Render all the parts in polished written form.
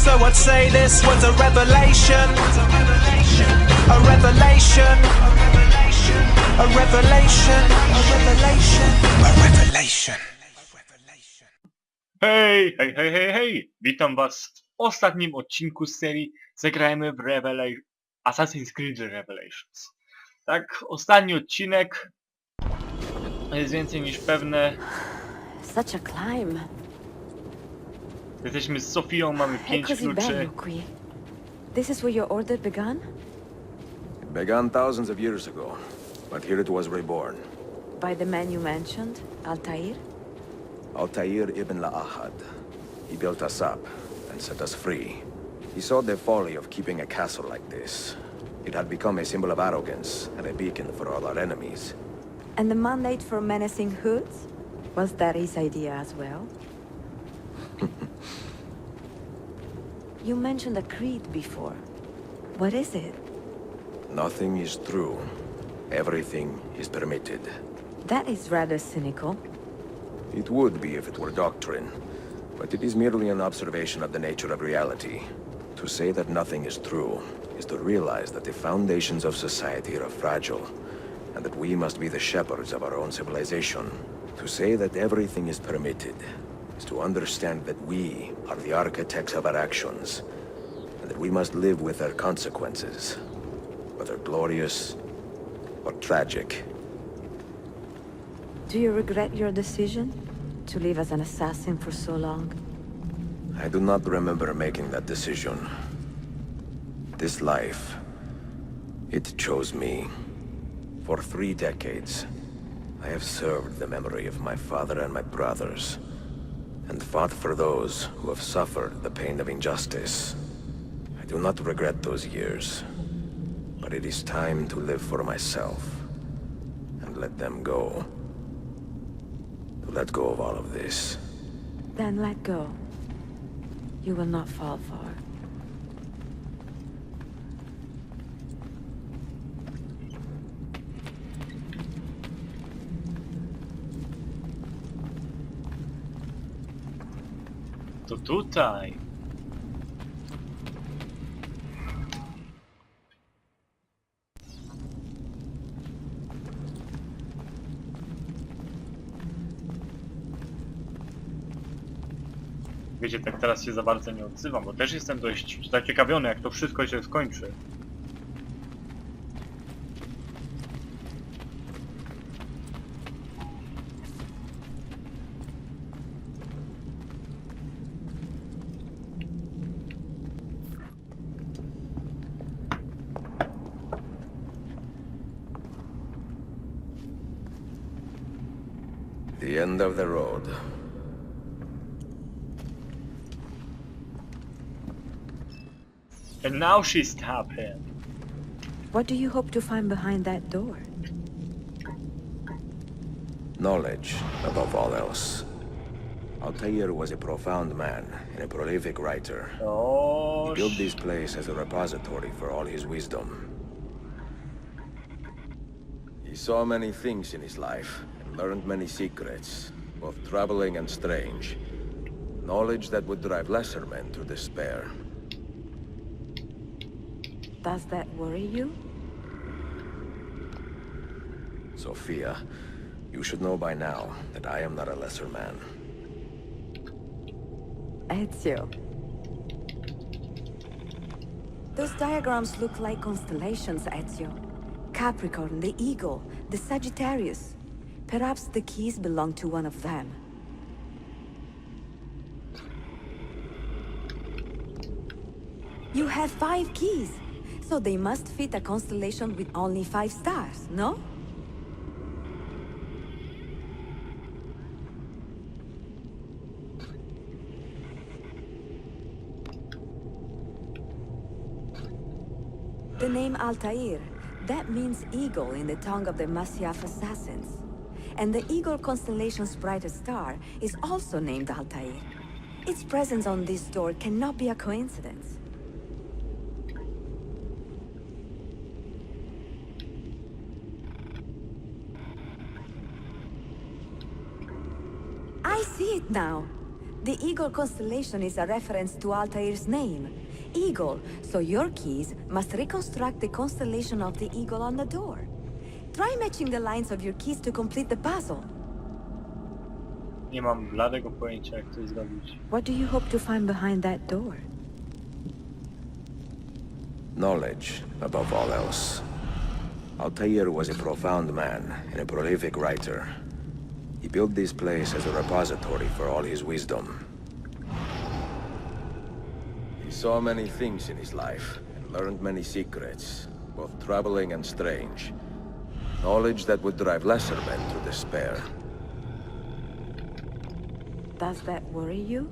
So I'd say this was a revelation. A revelation. A revelation. A revelation. A revelation. Hej, hej, hej, hej, hej! Witam was w ostatnim odcinku z serii Zagrajmy w Assassin's Creed Revelations. Tak, ostatni odcinek jest więcej niż pewne. Such a climb. Jesteśmy z Sofią, mamy 5 kluczy. This is where your order began? It began thousands of years ago, but here it was reborn. By the man you mentioned, Altair? Altair ibn La'ahad. He built us up and set us free. He saw the folly of keeping a castle like this. It had become a symbol of arrogance and a beacon for all our enemies. And the mandate for menacing hoods? Was that his idea as well? You mentioned a creed before. What is it? Nothing is true. Everything is permitted. That is rather cynical. It would be if it were doctrine, but it is merely an observation of the nature of reality. To say that nothing is true is to realize that the foundations of society are fragile, and that we must be the shepherds of our own civilization. To say that everything is permitted is to understand that we are the architects of our actions, and that we must live with their consequences, whether glorious or tragic. Do you regret your decision to live as an assassin for so long? I do not remember making that decision. This life, it chose me. For 3 decades, I have served the memory of my father and my brothers, and fought for those who have suffered the pain of injustice. I do not regret those years, but it is time to live for myself, and let them go. To let go of all of this. Then let go. You will not fall far. To tutaj. Wiecie, tak teraz się za bardzo nie odzywam, bo też jestem dość zaciekawiony, jak to wszystko się skończy. The end of the road. And now she stabbed him. What do you hope to find behind that door? Knowledge, above all else. Altair was a profound man and a prolific writer. Oh, He built this place as a repository for all his wisdom. He saw many things in his life, and learned many secrets, both troubling and strange. Knowledge that would drive lesser men to despair. Does that worry you? Sophia, you should know by now that I am not a lesser man. Ezio. Those diagrams look like constellations, Ezio. Capricorn, the Eagle, the Sagittarius. Perhaps the keys belong to one of them. You have 5 keys, so they must fit a constellation with only 5 stars, no? The name Altair, that means eagle in the tongue of the Masyaf assassins. And the eagle constellation's brightest star is also named Altair. Its presence on this door cannot be a coincidence. I see it now. The Eagle constellation is a reference to Altair's name. Eagle, so your keys must reconstruct the constellation of the eagle on the door. Try matching the lines of your keys to complete the puzzle. Nie mam bladego pojęcia, jak to zrobić. What do you hope to find behind that door? Knowledge, above all else. Altair was a profound man and a prolific writer. He built this place as a repository for all his wisdom. He saw many things in his life and learned many secrets, both troubling and strange. Knowledge that would drive lesser men to despair. Does that worry you?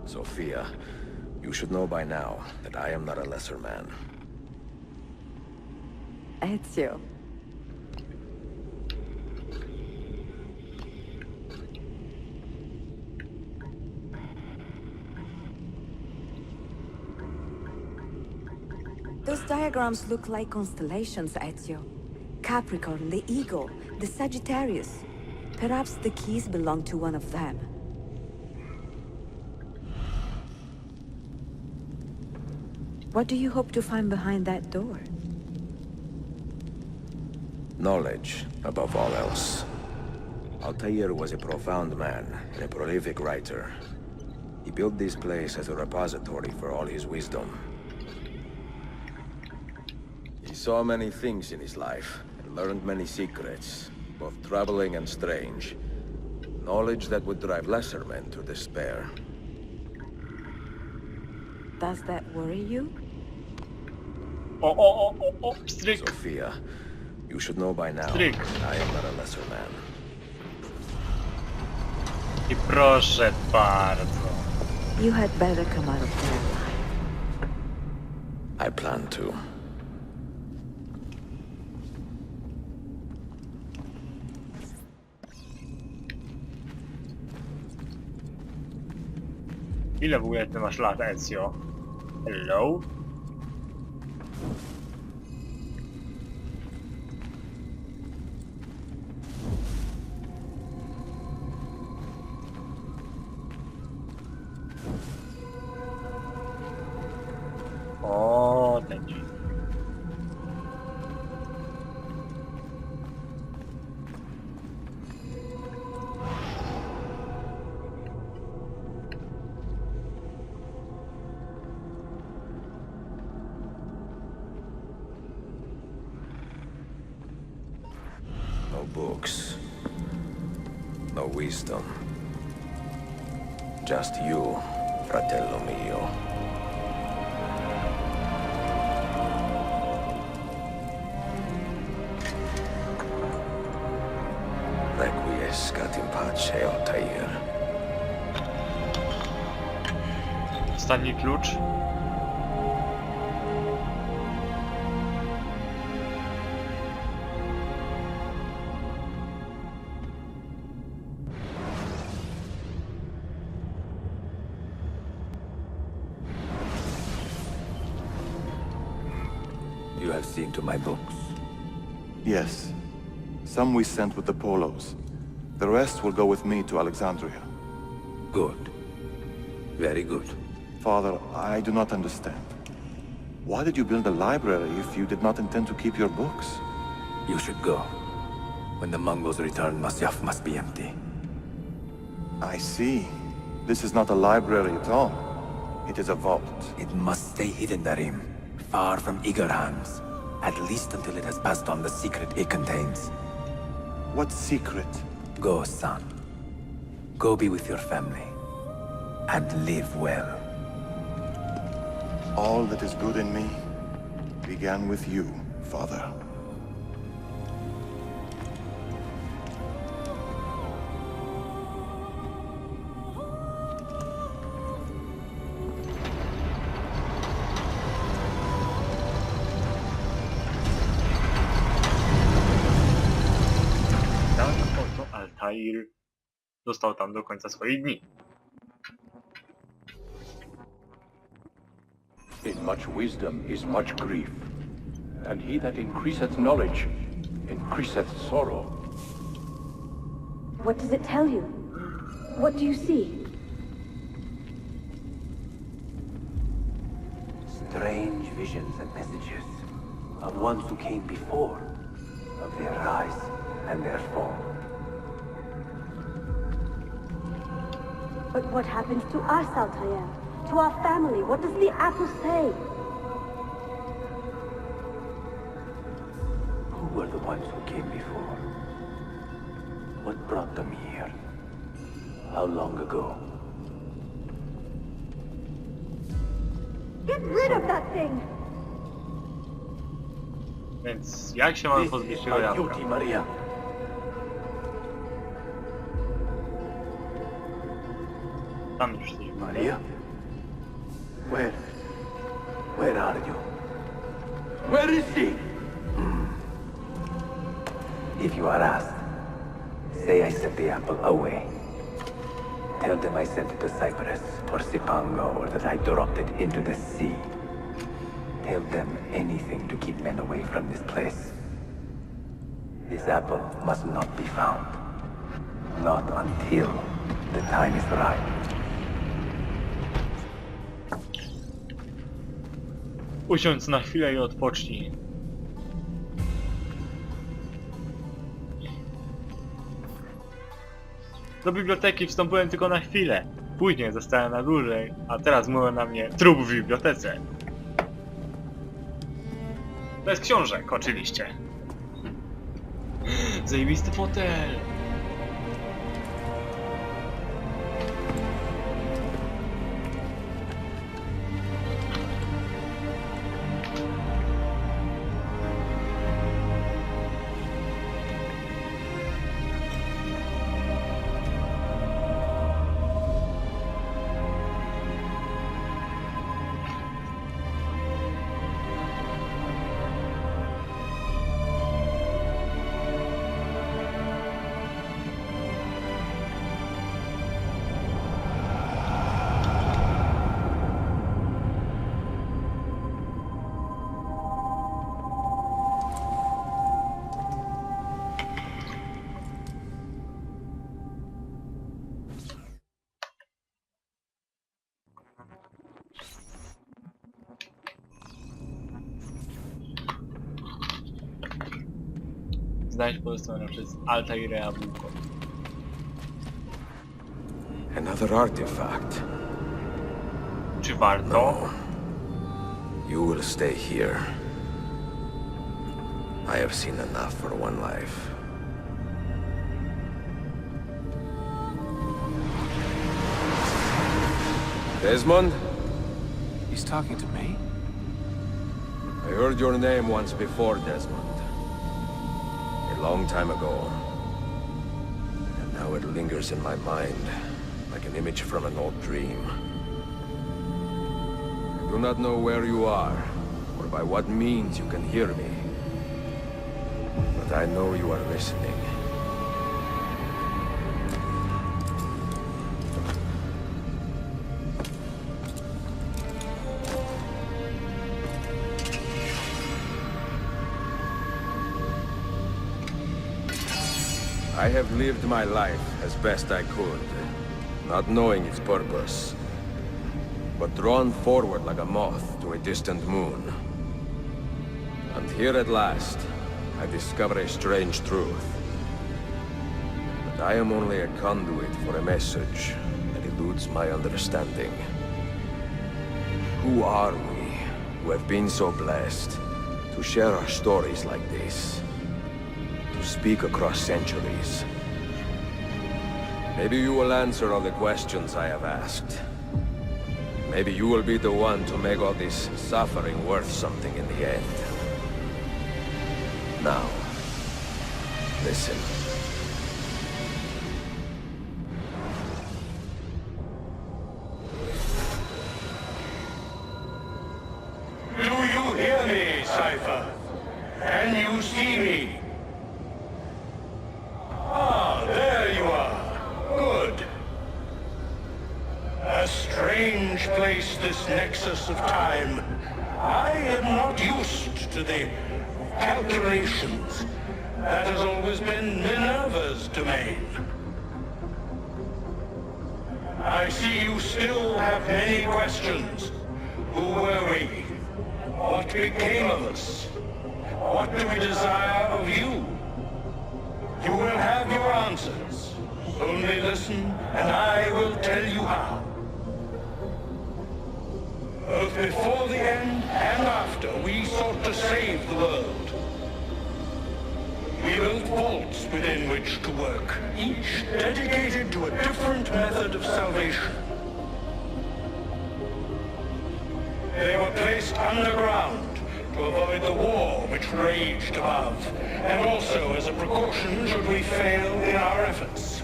Sophia, you should know by now that I am not a lesser man. Ezio. Those diagrams look like constellations, Ezio. Capricorn, the Eagle, the Sagittarius. Perhaps the keys belong to one of them. What do you hope to find behind that door? Knowledge, above all else. Altair was a profound man and a prolific writer. He built this place as a repository for all his wisdom. He saw many things in his life and learned many secrets, both troubling and strange. Knowledge that would drive lesser men to despair. Does that worry you? Pstryk. Sophia, you should know by now Stryk. I am not a lesser man. I proszę bardzo. You had better come out of there alive. I plan to. Ile w ogóle ty masz lat, Ezio? Hello? O, ten dźwięk. No books. No wisdom. Just you, fratello mio. Requiescat in pace, Altair. Ostatni klucz. You have seen to my books. Yes. Some we sent with the Polos. The rest will go with me to Alexandria. Good. Very good. Father, I do not understand. Why did you build a library if you did not intend to keep your books? You should go. When the Mongols return, Masyaf must be empty. I see. This is not a library at all. It is a vault. It must stay hidden, Darim. Far from eager hands. At least until it has passed on the secret it contains. What secret? Go, son. Go be with your family. And live well. All that is good in me began with you, Father. Altair został tam do końca swoich dni. In much wisdom is much grief, and he that increaseth knowledge increaseth sorrow. What does it tell you? What do you see? Strange visions and messages of ones who came before, of their rise and their fall. But what happens to us, Altair? To our family? What does the apple say? Who were the ones who came before? What brought them here? How long ago? Get rid of that thing! Więc jak się mamy This pozbyć is tego my jabłka? duty, Maria. Tam już nie ma. Maria? Where are you? Where is she? If you are asked, say I sent the apple away. Tell them I sent it to Cyprus or Cipango, or that I dropped it into the sea. Tell them anything to keep men away from this place. This apple must not be found. Not until the time is right. Usiądź na chwilę i odpocznij. Do biblioteki wstąpiłem tylko na chwilę. Później zostałem na dłużej, a teraz mówią na mnie trup w bibliotece. Bez książek, oczywiście. Zajebisty fotel. Znajdź pozostawione przez Altaira jabłko. Another artifact. Czy warto? You will stay here. I have seen enough for one life. Desmond? He's talking to me? I heard your name once before, Desmond. A long time ago. And now it lingers in my mind, like an image from an old dream. I do not know where you are, or by what means you can hear me. But I know you are listening. I have lived my life as best I could, not knowing its purpose, but drawn forward like a moth to a distant moon. And here at last, I discover a strange truth. But I am only a conduit for a message that eludes my understanding. Who are we, who have been so blessed, to share our stories like this? To speak across centuries. Maybe you will answer all the questions I have asked. Maybe you will be the one to make all this suffering worth something in the end. Now, listen. Do you hear me, Cypher? Can you see me? Ah, there you are. Good. A strange place, this nexus of time. I am not used to the calculations. That has always been Minerva's domain. I see you still have many questions. Who were we? What became of us? What do we desire of you? You will have your answers. Only listen, and I will tell you how. Both before the end and after, we sought to save the world. We built vaults within which to work, each dedicated to a different method of salvation. They were placed underground to avoid the war which raged above, and also as a precaution should we fail in our efforts.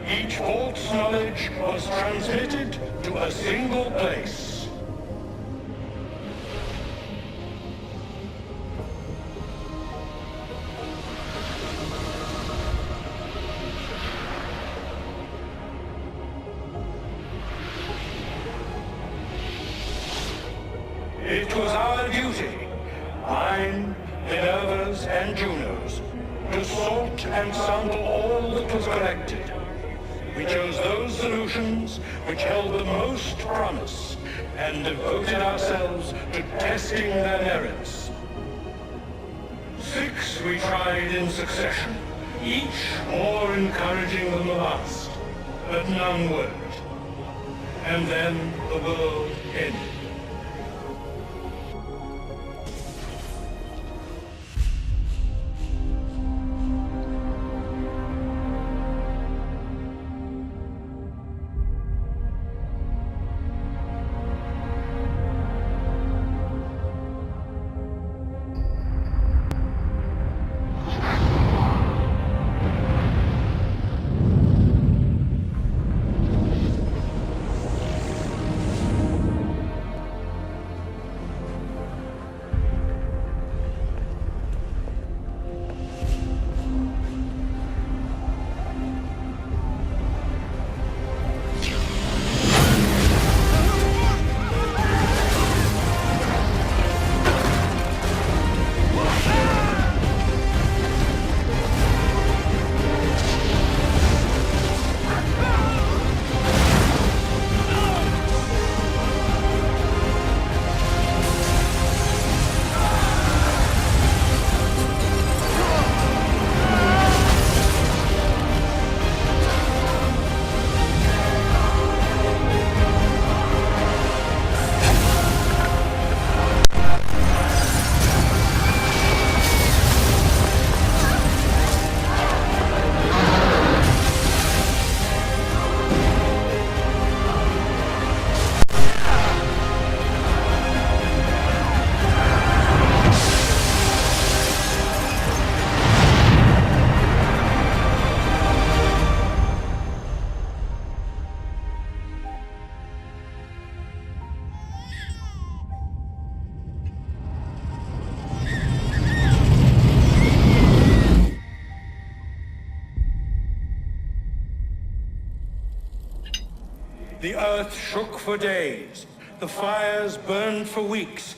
Each vault's knowledge was transmitted to a single place. It was our duty, mine, Minerva's, and Juno's, to sort and sample all that was collected. We chose those solutions which held the most promise and devoted ourselves to testing their merits. 6 we tried in succession, each more encouraging than the last, but none worked. And then the world ended. The earth shook for days, the fires burned for weeks,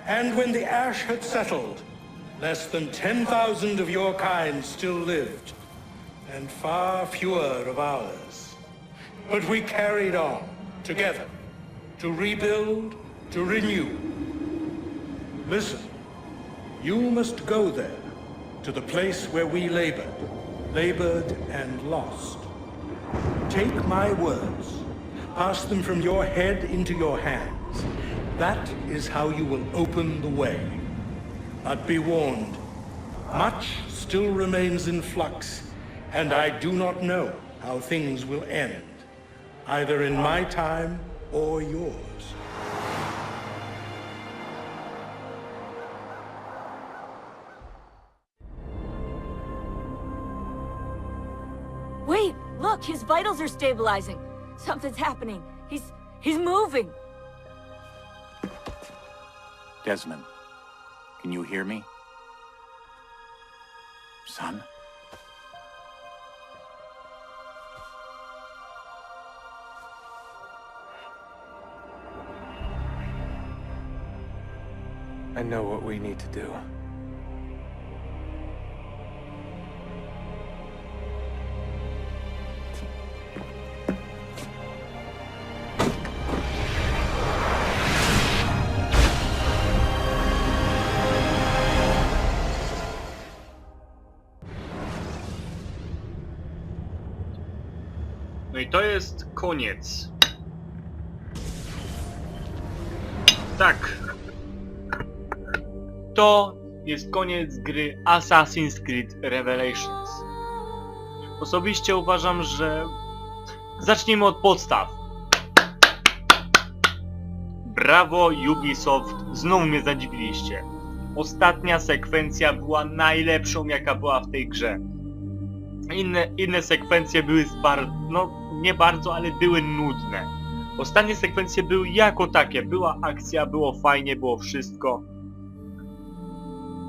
and when the ash had settled, less than 10,000 of your kind still lived, and far fewer of ours. But we carried on, together, to rebuild, to renew. Listen, you must go there, to the place where we labored and lost. Take my words. Pass them from your head into your hands. That is how you will open the way. But be warned, much still remains in flux, and I do not know how things will end, either in my time or yours. Wait, look, his vitals are stabilizing. Something's happening. He's moving. Desmond, can you hear me? Son? I know what we need to do. No i to jest koniec. Tak. To jest koniec gry Assassin's Creed Revelations. Osobiście uważam, że zacznijmy od podstaw. Brawo Ubisoft, znowu mnie zadziwiliście. Ostatnia sekwencja była najlepszą, jaka była w tej grze. Inne sekwencje były nie bardzo, ale były nudne. Ostatnie sekwencje były jako takie. Była akcja, było fajnie, było wszystko.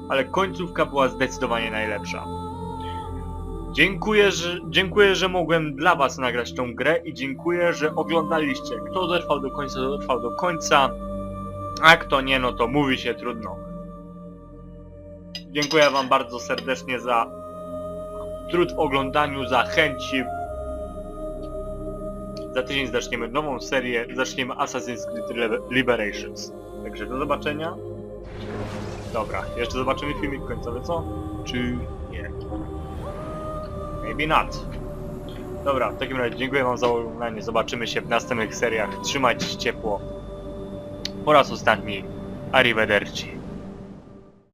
Ale końcówka była zdecydowanie najlepsza. Dziękuję, że mogłem dla was nagrać tą grę i dziękuję, że oglądaliście. Kto dotrwał do końca, to dotrwał do końca. A kto nie, no to mówi się trudno. Dziękuję wam bardzo serdecznie za trud w oglądaniu, za chęci. Za tydzień zaczniemy nową serię, zaczniemy Assassin's Creed Liberations. Także do zobaczenia. Dobra, jeszcze zobaczymy filmik końcowy, co? Czy nie? Maybe not. Dobra, w takim razie dziękuję wam za oglądanie, zobaczymy się w następnych seriach. Trzymajcie się ciepło. Po raz ostatni, arrivederci.